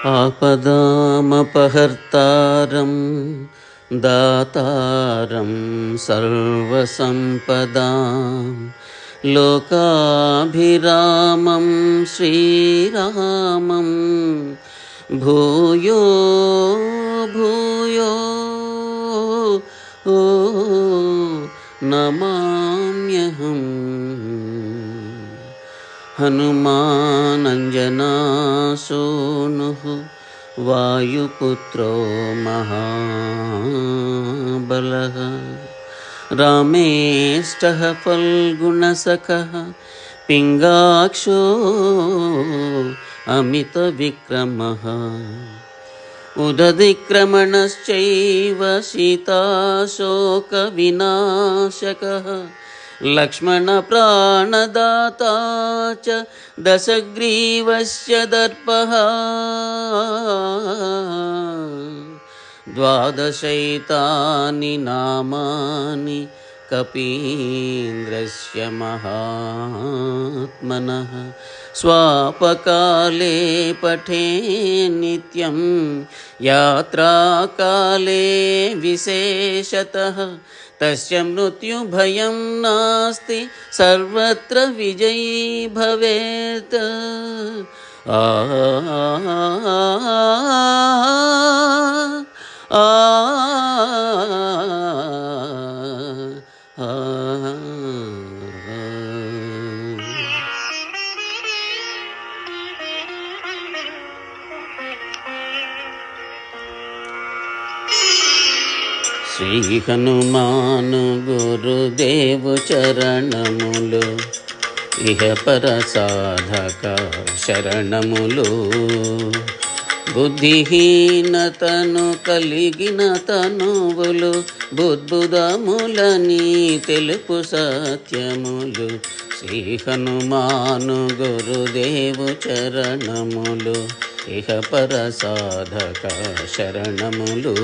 ఆపదామపహర్తారం దాతారం సర్వసంపదాం లోకాభిరామం శ్రీరామం భూయో భూయో నమామ్యహం. హనుమానంజనాసూనుః వాయుపుత్రో మహాబలః రామేష్టః ఫల్గుణసఖః పింగాక్షో అమితవిక్రమः ఉదధిక్రమణశ్చైవ సీతాశోకవినాశకः లక్ష్మణప్రాణదాతా చ దశగ్రీవస్య దర్పః ద్వాదశైతాని నామాని కపీంద్రస్య మహాత్మనః స్వాపకాలే పఠే నిత్యం యాత్రాకాలే విశేషతః తస్య మృత్యుభయం నాస్తి సర్వత్ర విజయీ భవేత్. ఆ ఆ శ్రీ హనుమాను గురుదేవు చరణములు ఇహ పర సాధక శరణములు. బుద్ధిహీనతను కలిగిన తనువులు బుద్బుదములని తెలుపు సత్యములు. శ్రీ హనుమాను గురుదేవు చరణములు ఇహ పర సాధక శరణములు.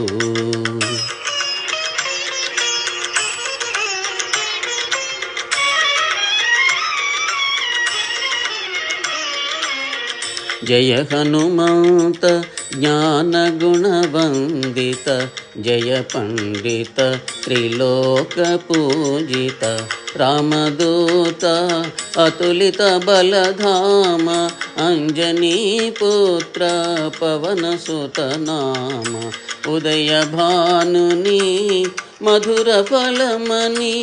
జయ హనుమంత జ్ఞాన గుణవందిత జయ పండిత త్రిలోక పూజిత రామదూత అతులిత బలధామ అంజనీ పుత్ర పవన సుత నామ ఉదయ భానుని మధుర ఫలమని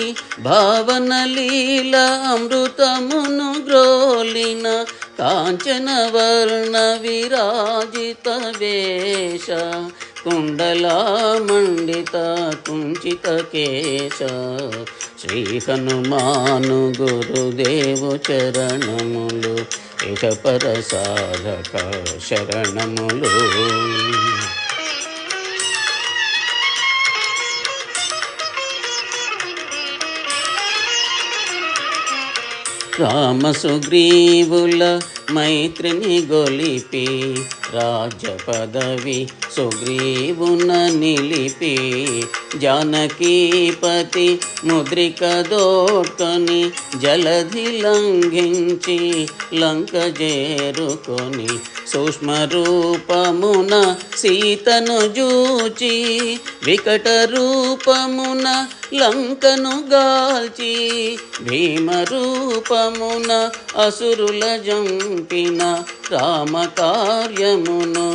భావన లీల అమృతమును గ్రోలిన కాంచన వర్ణ విరాజిత వేష కుండలా మండిత కుంచిత కేశ. శ్రీ హనుమాను గురుదేవు చరణములు ఇహ పర సాధక శరణములు. రామ సుగ్రీవుల మైత్రిని గొలిపి రాజ్య పదవి సుగ్రీవున నిలిపి జానకీపతి ముద్రిక దోడ్కొని జలధి లంఘించి లంక చేరుకొని సూక్ష్మ రూపమున సీతను జూచి వికట రూపమున లంకను గాల్చి భీమ రూపమున అసురుల జంపిన రామ కార్యమును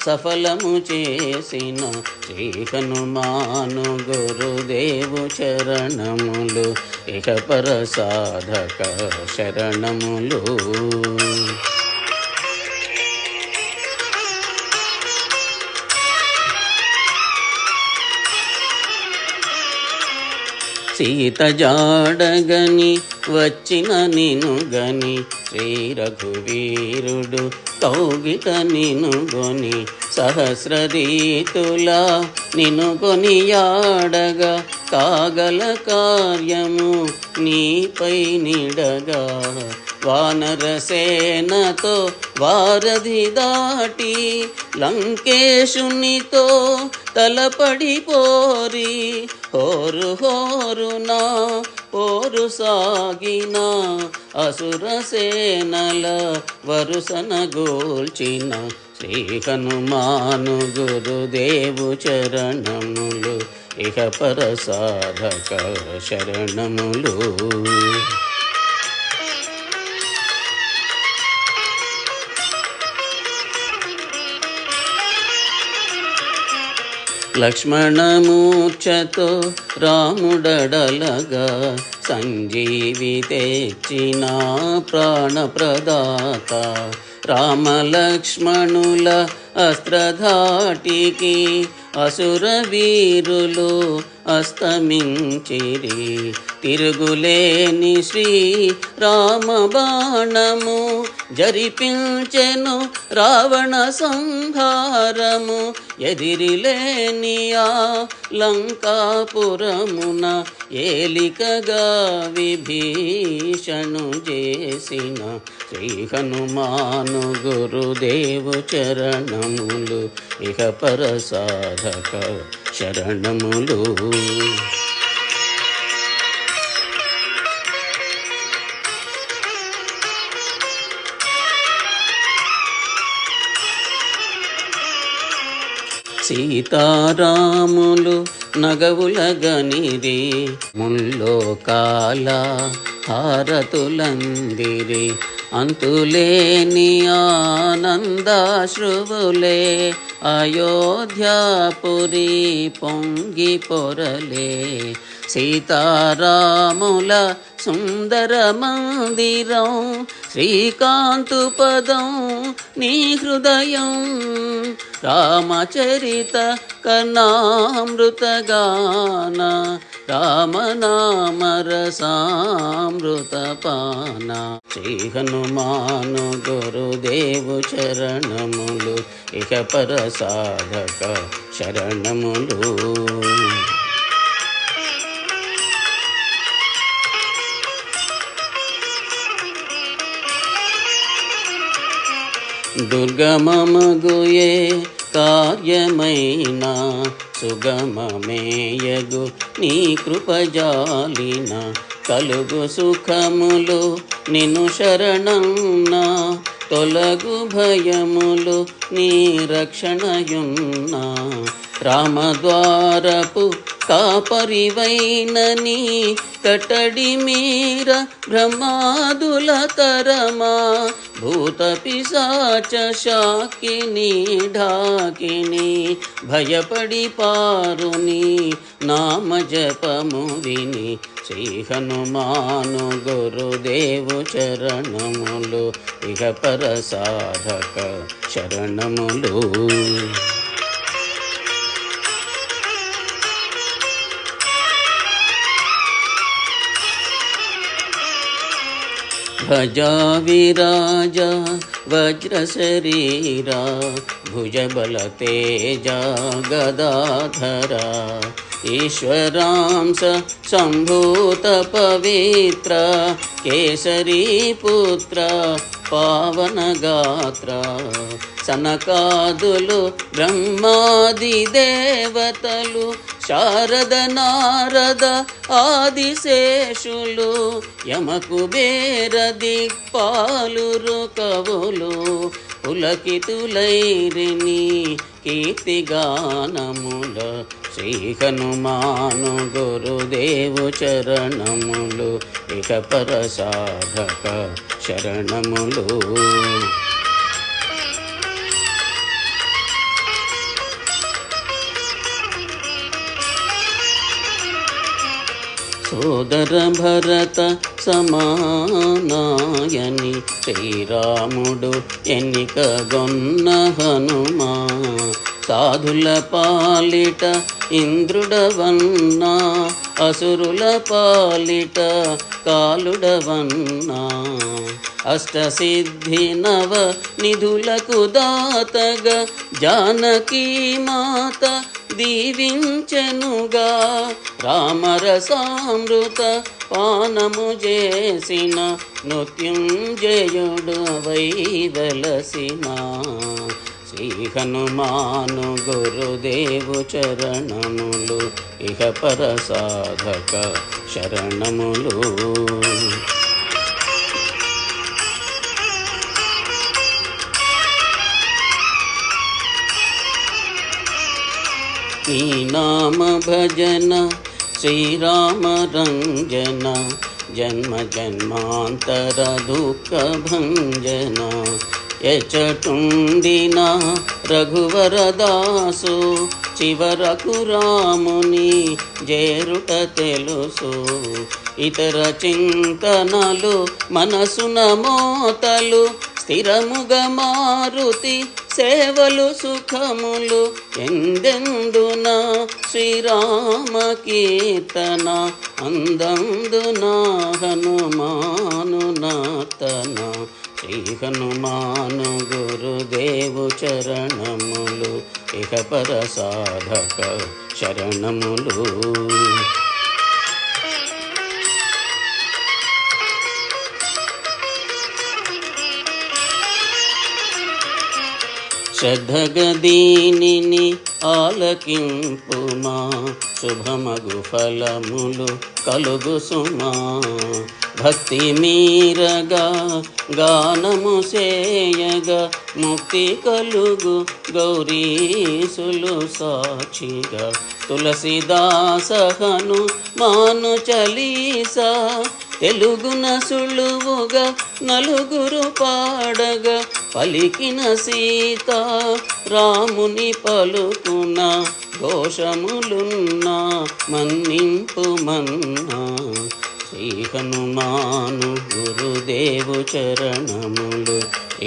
సఫలము చేసిన శ్రీ హనుమాను గురుదేవు చరణములు ఇహ పర సాధక శరణములు. సీత జాడగని వచ్చిన నిను గని శ్రీ రఘువీరుడు కౌగిట నిను గొని సహస్రరీతుల నిను కొనియాడగా కాగల కార్యము నీపై నిడగా వానరసేనతో వారధి దాటి లంకేశునితో తలపడి పోరి హోరు హోరునా పోరు సాగిన అసుర సేనల వరుసన గోల్చిన శ్రీ హనుమాను గురుదేవు చరణములు ఇహ పర సాధక శరణములు. లక్ష్మణమూర్ఛతో రాముడడలగా సంజీవి తెచ్చిన ప్రాణప్రదాత రామలక్ష్మణుల అస్త్రధాటికి అసుర వీరులు అస్తమించిరి. తిరుగులేని శ్రీ రామ బాణము జరిపించెను రావణ సంహారము. ఎదిరిలేని ఆ లంకాపురమున ఏలికగా విభీషణు చేసిన శ్రీ హనుమాను గురుదేవు చరణములు ఇహ పర సాధక శరణములు. సీతారాములు నగవులగనిరి ముల్లోకాల హారతులందిరి. అంతులేని ఆనందాశ్రువులే అయోధ్యాపురి పొంగి పొరలే. సీతారాముల సుందర మందిరం శ్రీకాంతు పదం నీ హృదయం. రామచరిత కర్ణామృతగాన రామనామరసామృతపాన. శ్రీ హనుమాను గురుదేవు చరణములు ఇహ పర సాధక శరణములు. దుర్గమమగుయే కార్యమైన సుగమమేయగు నీ కృపజాలిన. కలుగు సుఖములు నిన్ను శరణన్న తొలగు భయములు నీ రక్షణయున్న. రామద్వారపు కాపరివైనని కటడి మీర బ్రహ్మాదుల తరమా. భూత పిశాచ శాకిని ఢాకిని భయపడి పారుని నామ జపము విని. శ్రీ హనుమాను గురుదేవు చరణములు ఇహ పర సాధక శరణములు. భజా విరాజ వజ్ర శరీరా భుజబల తేజ గదాధర. ఈశ్వరాంశ సంభూత పవిత్ర కేసరీ పుత్ర పావన గాత్ర. సనకాదులు బ్రహ్మాది దేవతలు శారద నారద ఆదిశేషులు యమకుబేర దిక్పాలురు కవులు పులకితులైరిని కీర్తిగానముల. శ్రీ హనుమాను గురుదేవు చరణములు ఇహ పర సాధక శరణములు. సోదర భరత సమానాయని శ్రీరాముడు ఎన్నికగొన్న హనుమా. సాధుల పాలిట ఇంద్రుడవన్నా అసురుల పాలిట కాలుడవన్నా. అష్టసిద్ధి నవ నిధులకు దాతగా జానకీ మాత దీవించెనుగా. రామరసామృత పానము చేసిన మృత్యుంజయుడు వైవలసిన. శ్రీ హనుమాను గురుదేవు చరణములు ఇహ పర సాధక శరణములు. నీ నామ భజన శ్రీరామ రంజన జన్మ జన్మాంతర దుఃఖ భంజన ఎచటుండిన రఘువరదాసు చివరకు రాముని జేరుట తెలుసు ఇతర చింతనలు మనసున మోతలు స్థిరముగ మారుతి సేవలు సుఖములు ఎందెందున శ్రీరామ కీర్తన అందందున హనుమాను నర్తన శ్రీ హనుమాను గురుదేవు చరణములు ఇహ పర సాధక శరణములు. శ్రద్ధగ దీనిని ఆలకింపుమా శుభమగు ఫలములు కలుగు సుమా భక్తి మీరగా గానము సేయగా ముక్తి కలుగు గౌరీసులు సాక్షిగా తులసిదాసహను మాను చలీసా తెలుగున సులువుగా నలుగురు పాడగా పలికిన సీత రాముని పలుకున దోషములున్నా మన్నింపు మన్నా శ్రీ హనుమాను గురుదేవు చరణములు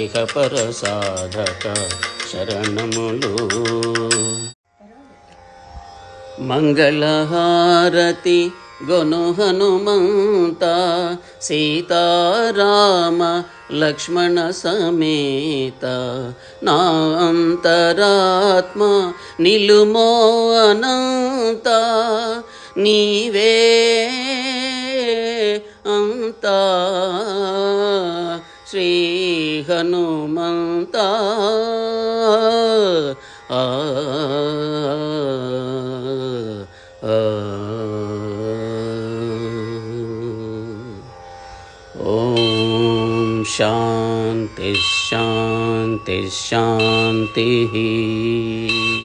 ఇహ పర సాధక శరణములు. మంగళహారతి గొను హనుమంత సీతారామ లక్ష్మణ సమేత నా అంతరాత్మ నిలుమో అనంత నీవే అంత శ్రీ హనుమంత ఓం శాంతి శాంతి శాంతి.